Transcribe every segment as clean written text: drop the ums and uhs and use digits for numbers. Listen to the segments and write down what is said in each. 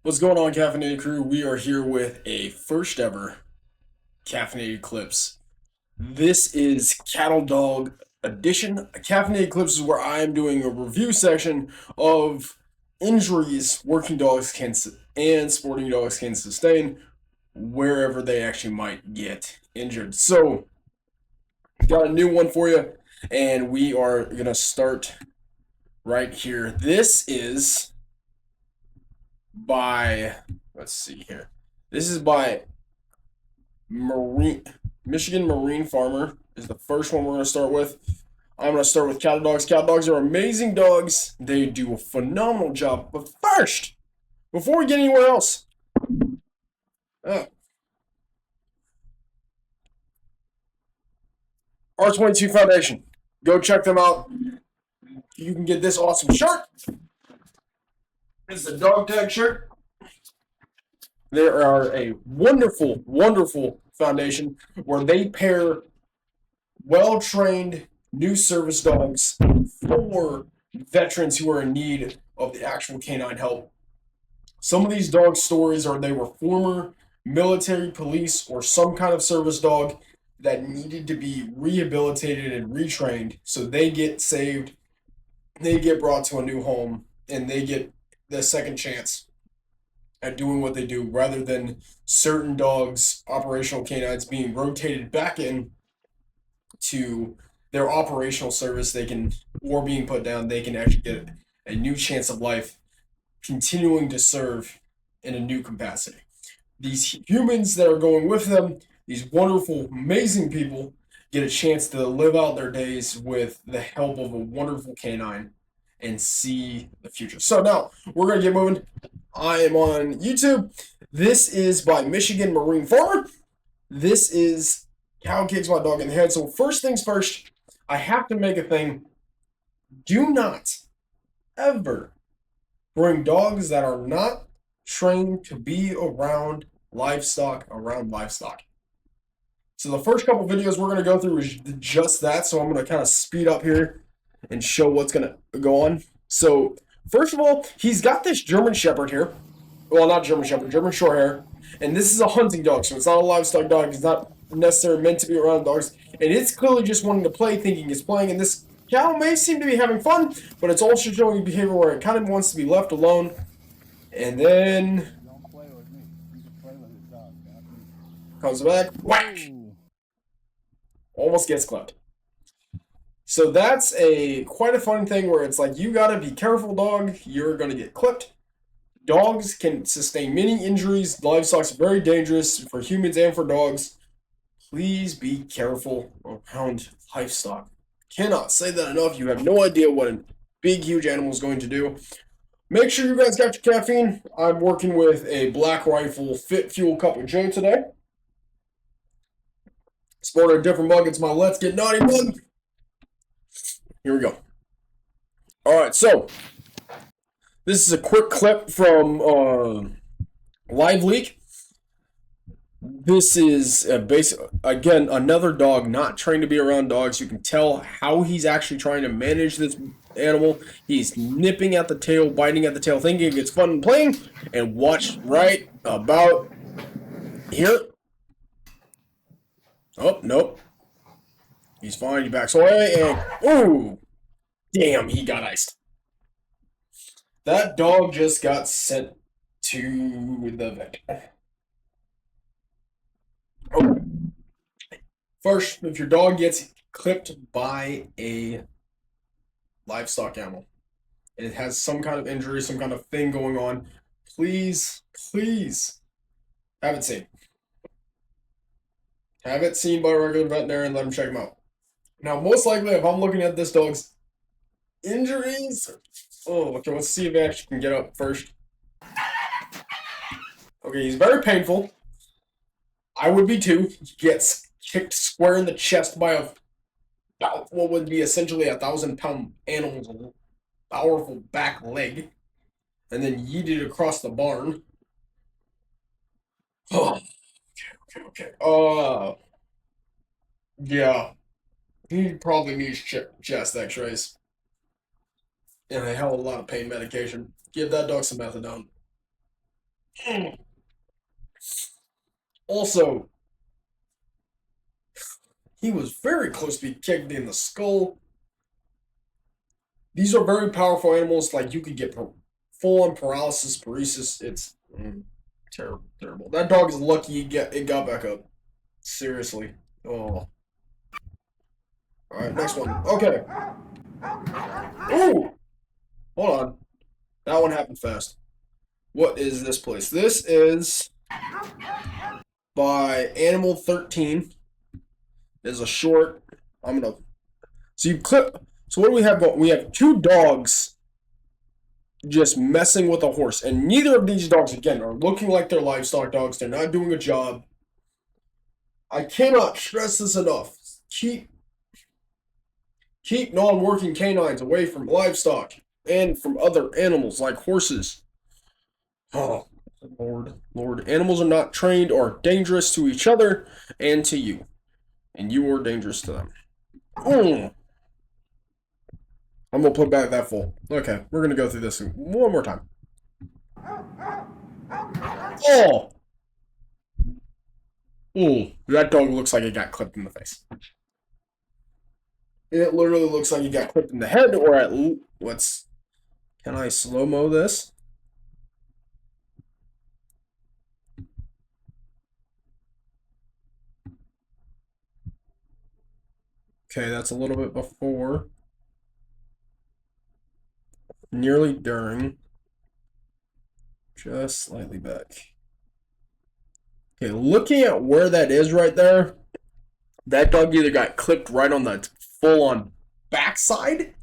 What's going on, Caffeinated crew? We are here with a first ever Caffeinated Clips. This is Cattle Dog edition. Caffeinated Clips is where I am doing a review section of injuries working dogs can and sporting dogs can sustain wherever they actually might get injured. So, got a new one for you, and we are gonna start right here. This is by let's see here. This is by Marine Michigan Marine Farmer is the first one we're going to start with. I'm going to start with cattle dogs. Cattle dogs are amazing dogs. They do a phenomenal job. But first, before we get anywhere else, R22 Foundation. Go check them out. You can get this awesome shirt. This is a dog tag shirt. They are a wonderful, wonderful foundation where they pair well-trained new service dogs for veterans who are in need of the actual canine help. Some of these dog stories are they were former military, police, or some kind of service dog that needed to be rehabilitated and retrained. So they get saved, they get brought to a new home, and they get the second chance at doing what they do rather than certain dogs, operational canines, being rotated back in to their operational service. They can, or being put down, they can actually get a new chance of life, continuing to serve in a new capacity. These humans that are going with them, these wonderful, amazing people, get a chance to live out their days with the help of a wonderful canine and see the future. So now we're going to get moving. I am on YouTube. This is by Michigan Marine Farmer. This is Cow Kicks My Dog in the Head. So first things first, I have to make a thing. Do not ever bring dogs that are not trained to be around livestock. So the first couple videos we're going to go through is just that. So I'm going to kind of speed up here and show what's going to go on. So first of all, he's got this German Shepherd here. Well, not German Shepherd, German Shorthair. And this is a hunting dog, so it's not a livestock dog. It's not necessarily meant to be around dogs. And it's clearly just wanting to play, thinking it's playing. And this cow may seem to be having fun, but it's also showing behavior where it kind of wants to be left alone. And then Don't play with me. You can play with his dog. comes back, whack! Almost gets clipped. So that's quite a fun thing where it's like, you gotta be careful, dog. You're gonna get clipped. Dogs can sustain many injuries. Livestock's very dangerous for humans and for dogs. Please be careful around livestock. Cannot say that enough. You have no idea what a big, huge animal is going to do. Make sure you guys got your caffeine. I'm working with a Black Rifle Fit Fuel Cup with Joe today. Sporting a different mug. It's my Let's Get Naughty mug. Here we go. All right, so this is a quick clip from Live Leak. This is again, another dog not trained to be around dogs. You can tell how he's actually trying to manage this animal. He's nipping at the tail, biting at the tail, thinking it's fun and playing. And watch right about here. Oh, nope. He's fine. He backs away and, ooh, damn, he got iced. That dog just got sent to the vet. Okay. First, if your dog gets clipped by a livestock animal and it has some kind of injury, some kind of thing going on, please, please have it seen. Have it seen by a regular veterinarian and let him check him out. Now, most likely, if I'm looking at this dog's injuries, oh, okay, let's see if he actually can get up first. Okay, he's very painful. I would be too. He gets kicked square in the chest by what would be essentially a 1,000-pound animal's powerful back leg, and then yeeted across the barn. Oh, okay. Yeah. He probably needs chest X-rays and a hell of a lot of pain medication. Give that dog some methadone. Also, he was very close to being kicked in the skull. These are very powerful animals. Like, you could get full-on paralysis, paresis. It's terrible, terrible. That dog is lucky it got back up. Seriously. Oh. Alright, next one. Okay. Ooh! Hold on. That one happened fast. What is this place? This is by Animal 13. Is a short. So you clip. So what do we have going? We have two dogs just messing with a horse, and neither of these dogs, again, are looking like they're livestock dogs. They're not doing a job. I cannot stress this enough. Keep non-working canines away from livestock and from other animals like horses. Oh, Lord. Animals are not trained or dangerous to each other and to you. And you are dangerous to them. I'm going to put back that full. Okay, we're going to go through this one more time. Oh! Ooh, that dog looks like it got clipped in the face. It literally looks like he got clipped in the head, or at what's... Can I slow-mo this? Okay, that's a little bit before. Nearly during. Just slightly back. Okay, looking at where that is right there, that dog either got clipped right on the full-on backside,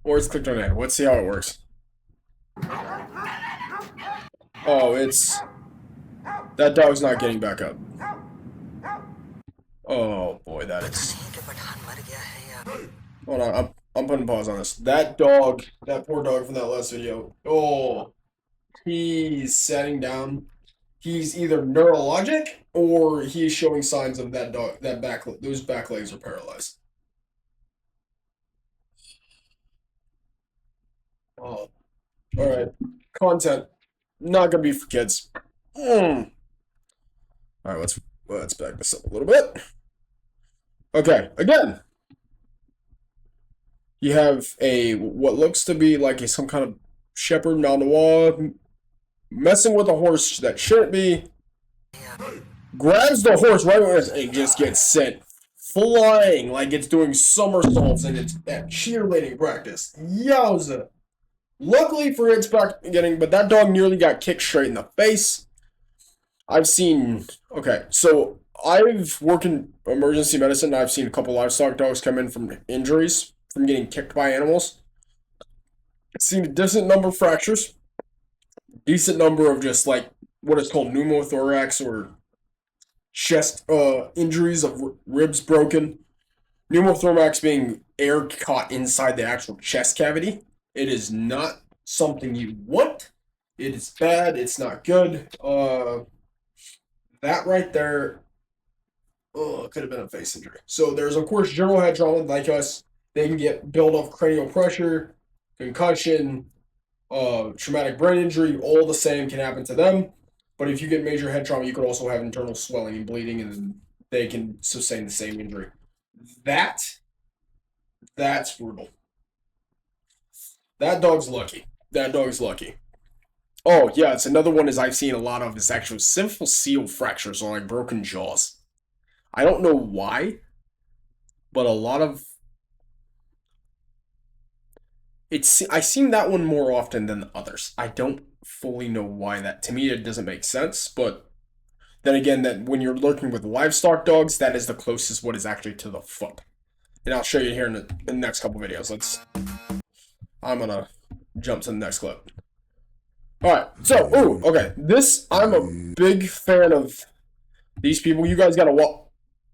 or it's clipped on the head. Let's see how it works. Oh, that dog's not getting back up. Oh boy, that is. Hold on, I'm putting pause on this. That poor dog from that last video. Oh, he's setting down. He's either neurologic or he's showing signs of those back legs are paralyzed. Oh, all right. Content not gonna be for kids. All right, let's back this up a little bit. Okay, again, you have what looks to be like some kind of shepherd Malinois messing with a horse that shouldn't be. Grabs the horse right when it just gets sent flying like it's doing somersaults and it's at cheerleading practice. Yowza! Luckily for its back getting, but that dog nearly got kicked straight in the face. So I've worked in emergency medicine. I've seen a couple livestock dogs come in from injuries from getting kicked by animals. I've seen a decent number of fractures, decent number of just like what is called pneumothorax or chest injuries of ribs broken. Pneumothorax being air caught inside the actual chest cavity. It is not something you want. It is bad. It's not good. That right there could have been a face injury. So there's, of course, general head trauma like us. They can get build-up cranial pressure, concussion, traumatic brain injury. All the same can happen to them. But if you get major head trauma, you could also have internal swelling and bleeding, and they can sustain the same injury. That's brutal. That dog's lucky. Oh, yeah, it's another one I've seen a lot of is actual simple seal fractures or like broken jaws. I don't know why, but a lot of I've seen that one more often than the others. I don't fully know why that. To me, it doesn't make sense, but then again, that when you're working with livestock dogs, that is the closest what is actually to the foot. And I'll show you here in the next couple videos. I'm gonna jump to the next clip. Alright, so, okay. I'm a big fan of these people. You guys gotta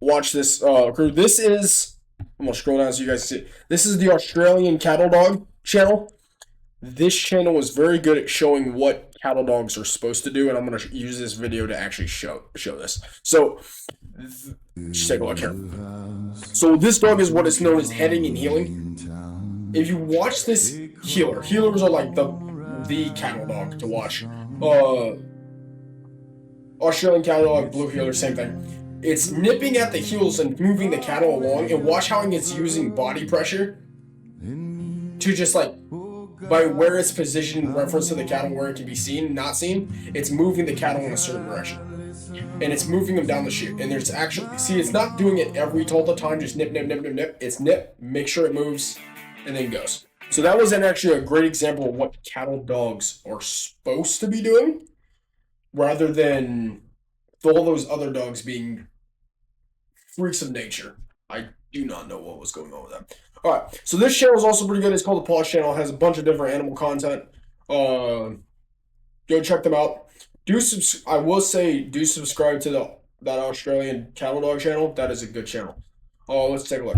watch this crew. This is, I'm gonna scroll down so you guys can see. This is the AustralianCattleDog channel. This channel is very good at showing what cattle dogs are supposed to do, and I'm gonna use this video to actually show this. So, just take a look here. So this dog is what is known as heading and healing. If you watch this healers are like the cattle dog to watch. Australian cattle dog, blue heeler, same thing. It's nipping at the heels and moving the cattle along, and watch how it's using body pressure to just like, by where it's positioned in reference to the cattle, where it can be seen, not seen, it's moving the cattle in a certain direction. And it's moving them down the chute. And there's actually, see, it's not doing it every all the time, just nip, nip, nip, nip, nip. It's nip, make sure it moves, and then goes. So that was actually a great example of what cattle dogs are supposed to be doing, rather than all those other dogs being freaks of nature. I do not know what was going on with that. All right, so this channel is also pretty good. It's called the Paws channel. It has a bunch of different animal content. Go check them out. I will say, do subscribe to that Australian Cattle Dog channel. That is a good channel. Let's take a look.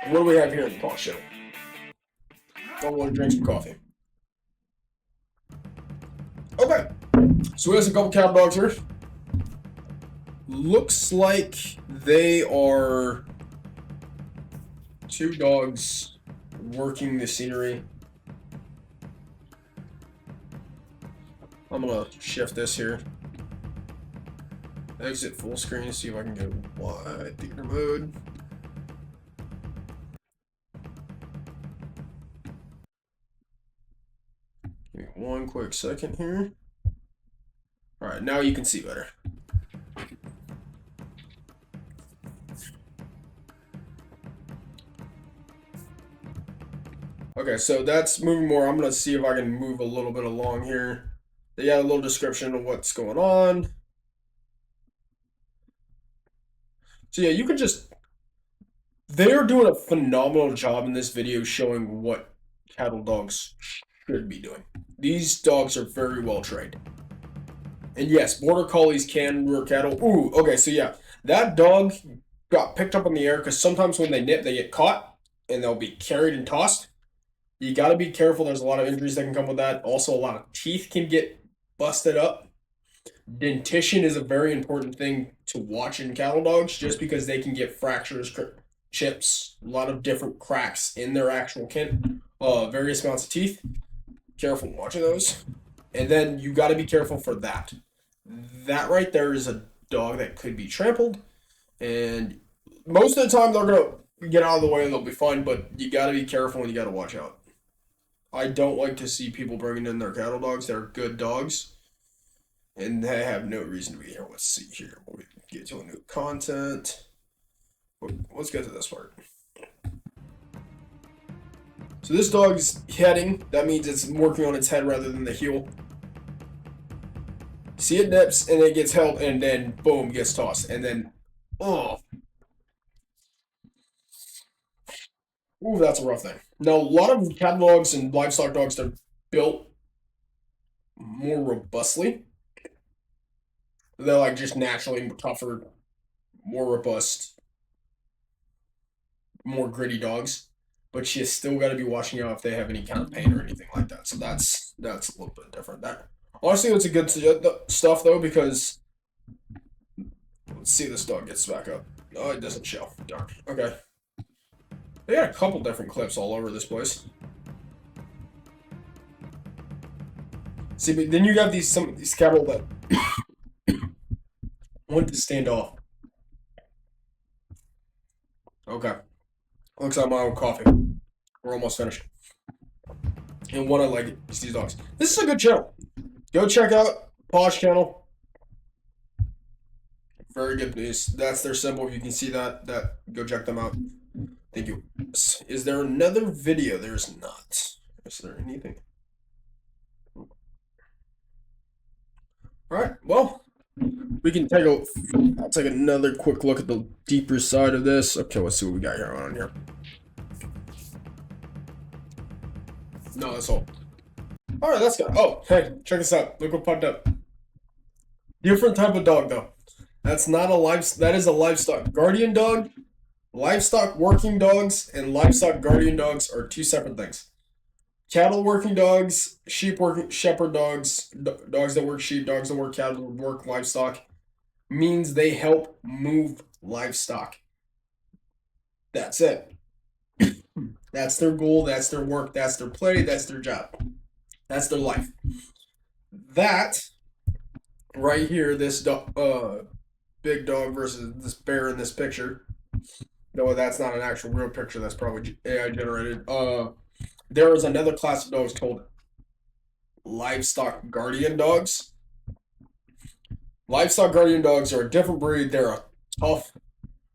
What do we have here in the Paws channel? Don't want to drink some coffee. Okay, so we have a couple cattle dogs here. Looks like they are two dogs working the scenery. I'm gonna shift this here. Exit full screen to see if I can go wide theater mode. Give me one quick second here. Alright, now you can see better. Okay, so that's moving more. I'm gonna see if I can move a little bit along here. They got a little description of what's going on. So yeah, you can just, they're doing a phenomenal job in this video showing what cattle dogs should be doing. These dogs are very well trained. And yes, border collies can rear cattle. Ooh, okay, so yeah, that dog got picked up in the air because sometimes when they nip, they get caught and they'll be carried and tossed. You got to be careful. There's a lot of injuries that can come with that. Also, a lot of teeth can get busted up. Dentition is a very important thing to watch in cattle dogs, just because they can get fractures, chips, a lot of different cracks in their actual various amounts of teeth. Careful watching those. And then you got to be careful for that. That right there is a dog that could be trampled, and most of the time they're gonna get out of the way and they'll be fine. But you got to be careful and you got to watch out. I don't like to see people bringing in their cattle dogs. They're good dogs, and they have no reason to be here. Let's see here. We'll get to a new content. Let's get to this part. So this dog's heading. That means it's working on its head rather than the heel. See, it nips, and it gets held, and then boom, gets tossed. And then, oh. Ooh, that's a rough thing. Now, a lot of cattle dogs and livestock dogs are built more robustly. They're like just naturally tougher, more robust, more gritty dogs. But you still got to be watching out if they have any kind of pain or anything like that. So that's a little bit different. That honestly, it's a good stuff though, because let's see if this dog gets back up. Oh, it doesn't show. Darn. Okay. They got a couple different clips all over this place. See, but then you got some of these cattle that want to stand off. Okay. Looks like my own coffee. We're almost finished. And one I like is these dogs. This is a good channel. Go check out Paws channel. Very good news. That's their symbol. If you can see that, go check them out. Thank you. Is there another video? There's not. Is there anything? Alright, well, we can I'll take another quick look at the deeper side of this. Okay, let's see what we got here on here. No, that's all. Alright, that's good. Oh, hey, check this out. Look what popped up. Different type of dog, though. That's not a that is a livestock guardian dog. Livestock working dogs and livestock guardian dogs are two separate things. Cattle working dogs, shepherd dogs, dogs that work sheep, dogs that work cattle, work livestock, means they help move livestock. That's it. That's their goal, that's their work, that's their play, that's their job. That's their life. That right here, this big dog versus this bear in this picture. No, that's not an actual real picture. That's probably AI generated. There is another class of dogs called livestock guardian dogs. Livestock guardian dogs are a different breed. They're a tough,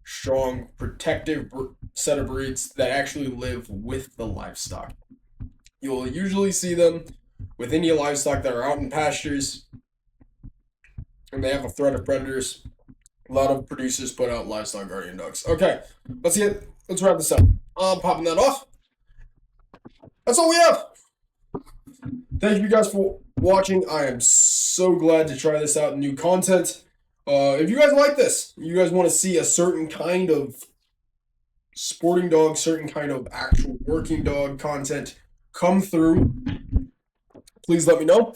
strong, protective set of breeds that actually live with the livestock. You'll usually see them with any livestock that are out in pastures, and they have a threat of predators. A lot of producers put out livestock guardian dogs. Okay, let's wrap this up. I'm popping that off. That's all we have. Thank you guys for watching. I am so glad to try this out, new content. If you guys like this, you guys want to see a certain kind of sporting dog, certain kind of actual working dog content come through, please let me know.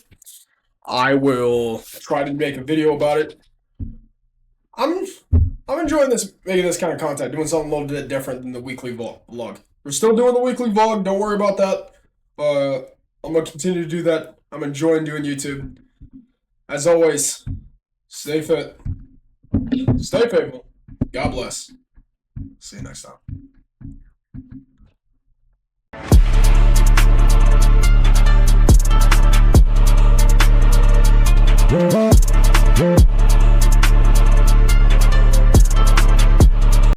I will try to make a video about it. I'm enjoying making this kind of content, doing something a little bit different than the weekly vlog. We're still doing the weekly vlog. Don't worry about that. I'm gonna continue to do that. I'm enjoying doing YouTube. As always, stay fit, stay faithful. God bless. See you next time.